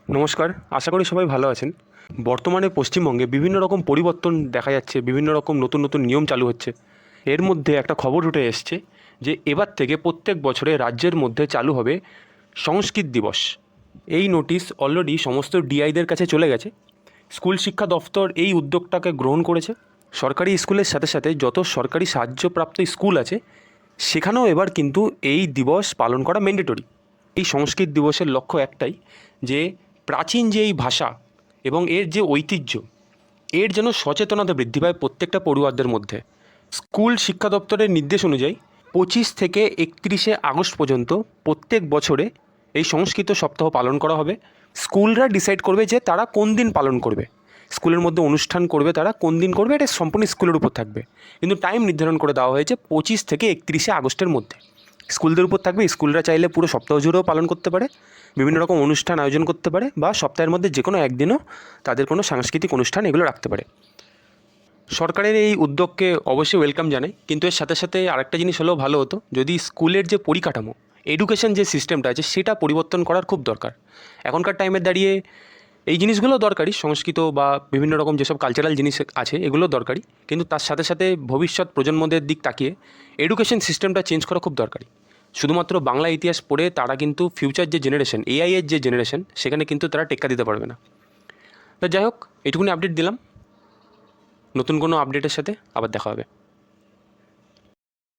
নমস্কার, আশা করি সবাই ভালো আছেন। বর্তমানে পশ্চিমবঙ্গে বিভিন্ন রকম পরিবর্তন দেখা যাচ্ছে, বিভিন্ন রকম নতুন নতুন নিয়ম চালু হচ্ছে। এর মধ্যে একটা খবর উঠে এসছে যে এবার থেকে প্রত্যেক বছরে রাজ্যের মধ্যে চালু হবে সংস্কৃত দিবস। এই নোটিশ অলরেডি সমস্ত ডিআইদের কাছে চলে গেছে। স্কুল শিক্ষা দফতর এই উদ্যোগটাকে গ্রহণ করেছে। সরকারি স্কুলের সাথে সাথে যত সরকারি সাহায্যপ্রাপ্ত স্কুল আছে সেখানেও এবার কিন্তু এই দিবস পালন করা ম্যান্ডেটরি। এই সংস্কৃত দিবসের লক্ষ্য একটাই, যে প্রাচীন যে এই ভাষা এবং এর যে ঐতিহ্য, এর যেন সচেতনতা বৃদ্ধি পায় প্রত্যেকটা পড়ুয়ারদের মধ্যে। স্কুল শিক্ষা দপ্তরের নির্দেশ অনুযায়ী 25 থেকে 31শে আগস্ট পর্যন্ত প্রত্যেক বছরে এই সংস্কৃত সপ্তাহ পালন করা হবে। স্কুলরা ডিসাইড করবে যে তারা কোন দিন পালন করবে, স্কুলের মধ্যে অনুষ্ঠান করবে তারা কোন দিন করবে, এটা সম্পূর্ণ স্কুলের উপর থাকবে। কিন্তু টাইম নির্ধারণ করে দেওয়া হয়েছে 25 থেকে 31শে আগস্টের মধ্যে। স্কুলদের উপর থাকবে, স্কুলরা চাইলে পুরো সপ্তাহ জুড়েও পালন করতে পারে, বিভিন্ন রকম অনুষ্ঠান আয়োজন করতে পারে, বা সপ্তাহের মধ্যে যে কোনো একদিনও তাদের কোনো সাংস্কৃতিক অনুষ্ঠান এগুলো রাখতে পারে। সরকারের এই উদ্যোগকে অবশ্যই ওয়েলকাম জানাই, কিন্তু এর সাথে সাথে আরেকটা জিনিস হলেও ভালো হতো যদি স্কুলের যে পরিকাঠামো, এডুকেশন যে সিস্টেমটা আছে সেটা পরিবর্তন করার খুব দরকার। এখনকার টাইমে দাঁড়িয়ে এই জিনিসগুলো দরকারি, সংস্কৃত বা বিভিন্ন রকম যেসব কালচারাল জিনিস আছে এগুলো দরকারি, কিন্তু তার সাথে সাথে ভবিষ্যৎ প্রজন্মদের দিক তাকিয়ে এডুকেশন সিস্টেমটা চেঞ্জ করা খুব দরকারি। শুধুমাত্র বাংলা ইতিহাস পড়ে তারা কিন্তু ফিউচার যে জেনারেশন, এআই এর যে জেনারেশন, সেখানে কিন্তু তারা টেক্কা দিতে পারবে না। তা যাই হোক, এটুকুনি আপডেট দিলাম। নতুন কোনো আপডেটের সাথে আবার দেখা হবে।